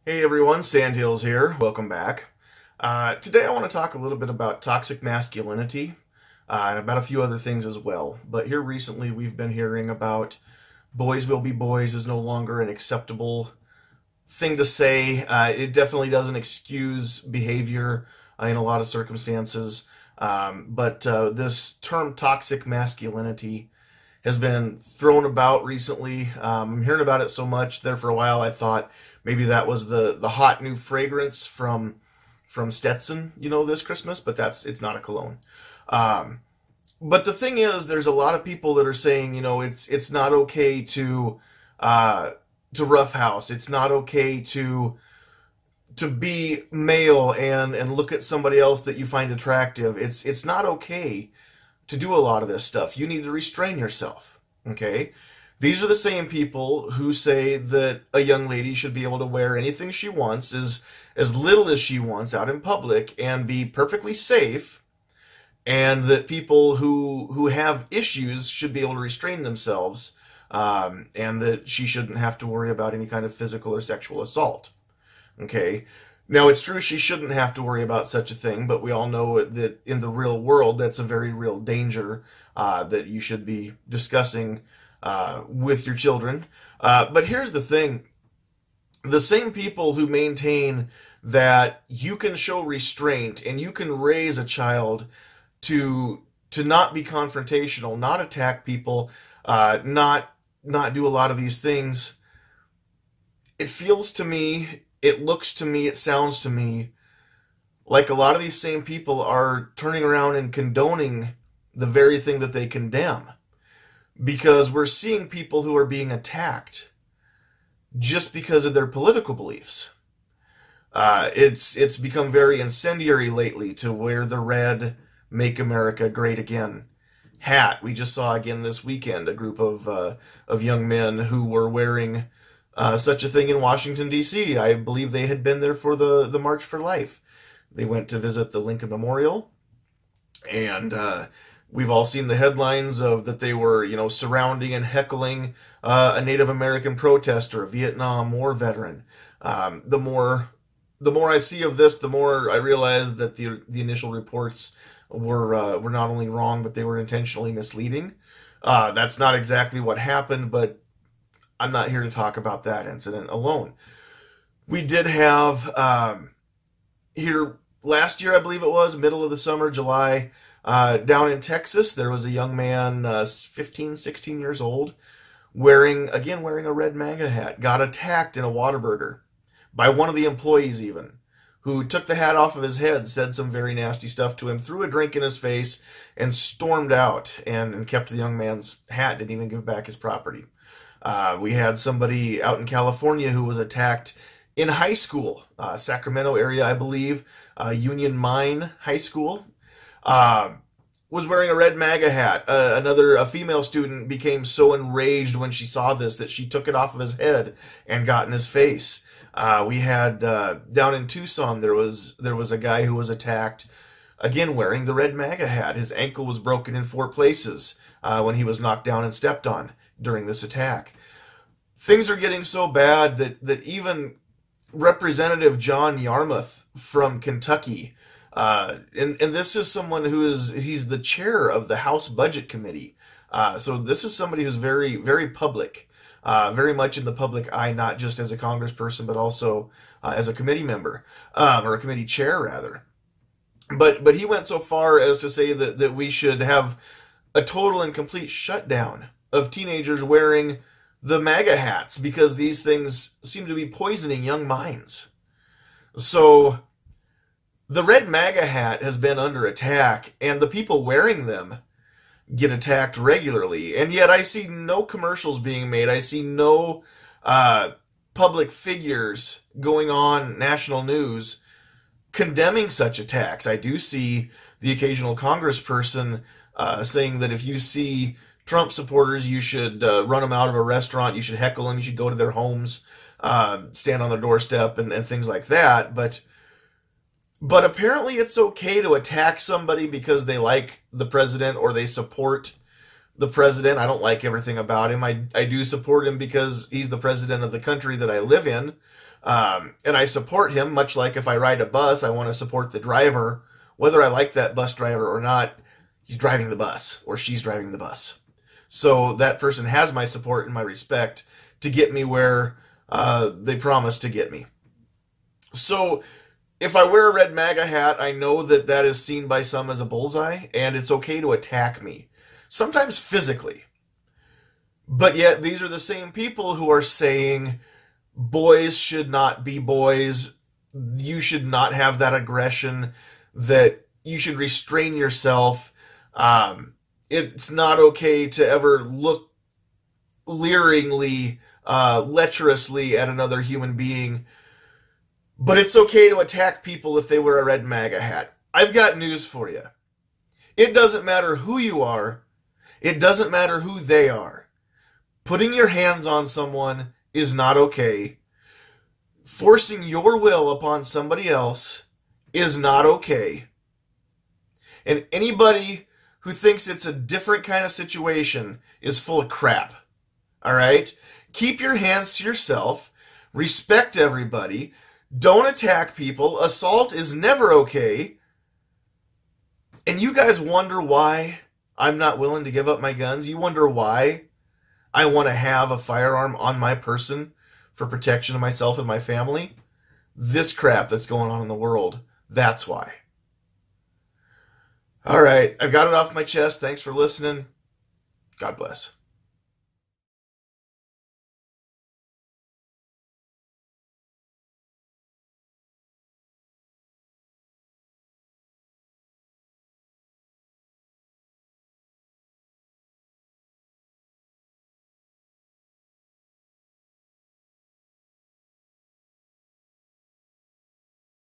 Hey everyone, Sandhills here. Welcome back. Today I want to talk a little bit about toxic masculinity and about a few other things as well. But here recently we've been hearing about boys will be boys is no longer an acceptable thing to say. It definitely doesn't excuse behavior in a lot of circumstances. But this term toxic masculinity has been thrown about recently. I'm hearing about it so much there for a while I thought maybe that was the hot new fragrance from Stetson, this Christmas, but it's not a cologne. But the thing is, there's a lot of people that are saying, it's not okay to roughhouse. It's not okay to be male and look at somebody else that you find attractive. It's not okay to do a lot of this stuff. You need to restrain yourself. Okay? These are the same people who say that a young lady should be able to wear anything she wants, as little as she wants out in public, and be perfectly safe, and that people who have issues should be able to restrain themselves, and that she shouldn't have to worry about any kind of physical or sexual assault. Okay? Now, it's true she shouldn't have to worry about such a thing, but we all know that in the real world, that's a very real danger that you should be discussing with your children. But here's the thing. The same people who maintain that you can show restraint and you can raise a child to not be confrontational, not attack people, not do a lot of these things, it feels to me, it looks to me, it sounds to me like a lot of these same people are turning around and condoning the very thing that they condemn. Because we're seeing people who are being attacked just because of their political beliefs. It's become very incendiary lately to wear the red "Make America Great Again" hat. We just saw again this weekend a group of young men who were wearing such a thing in Washington, D.C. I believe they had been there for the March for Life. They went to visit the Lincoln Memorial, and we've all seen the headlines of that they were, surrounding and heckling a Native American protester, a Vietnam War veteran. The more I see of this, the more I realize that the initial reports were not only wrong, but they were intentionally misleading. That's not exactly what happened, but I'm not here to talk about that incident alone. We did have here last year, I believe it was, middle of the summer, July, down in Texas, there was a young man, 15, 16 years old, wearing a red MAGA hat, got attacked in a Whataburger by one of the employees even, who took the hat off of his head, said some very nasty stuff to him, threw a drink in his face, and stormed out and kept the young man's hat, didn't even give back his property. We had somebody out in California who was attacked in high school, Sacramento area, I believe, Union Mine High School. Was wearing a red MAGA hat. A female student became so enraged when she saw this that she took it off of his head and got in his face. We had down in Tucson, there was a guy who was attacked, again wearing the red MAGA hat. His ankle was broken in 4 places when he was knocked down and stepped on during this attack. Things are getting so bad that even Representative John Yarmouth from Kentucky, and this is someone he's the chair of the House Budget Committee. So this is somebody who's very, very public, very much in the public eye, not just as a congressperson, but also as a committee member, or a committee chair, rather. But he went so far as to say that we should have a total and complete shutdown of teenagers wearing the MAGA hats because these things seem to be poisoning young minds. So the red MAGA hat has been under attack, and the people wearing them get attacked regularly. And yet I see no commercials being made. I see no public figures going on national news condemning such attacks. I do see the occasional congressperson saying that if you see Trump supporters, you should run them out of a restaurant, you should heckle them, you should go to their homes, stand on their doorstep, and things like that. But apparently it's okay to attack somebody because they like the president or they support the president. I don't like everything about him. I do support him because he's the president of the country that I live in. And I support him, much like if I ride a bus, I want to support the driver. Whether I like that bus driver or not, he's driving the bus, or she's driving the bus. So that person has my support and my respect to get me where they promised to get me. So if I wear a red MAGA hat, I know that that is seen by some as a bullseye, and it's okay to attack me. Sometimes physically. But yet these are the same people who are saying boys should not be boys, you should not have that aggression, that you should restrain yourself. It's not okay to ever look leeringly, lecherously at another human being. But it's okay to attack people if they wear a red MAGA hat. I've got news for you. It doesn't matter who you are. It doesn't matter who they are. Putting your hands on someone is not okay. Forcing your will upon somebody else is not okay. And anybody who thinks it's a different kind of situation is full of crap. All right? Keep your hands to yourself. Respect everybody. Don't attack people. Assault is never okay. And you guys wonder why I'm not willing to give up my guns? You wonder why I want to have a firearm on my person for protection of myself and my family? This crap that's going on in the world, that's why. All right, I've got it off my chest. Thanks for listening. God bless.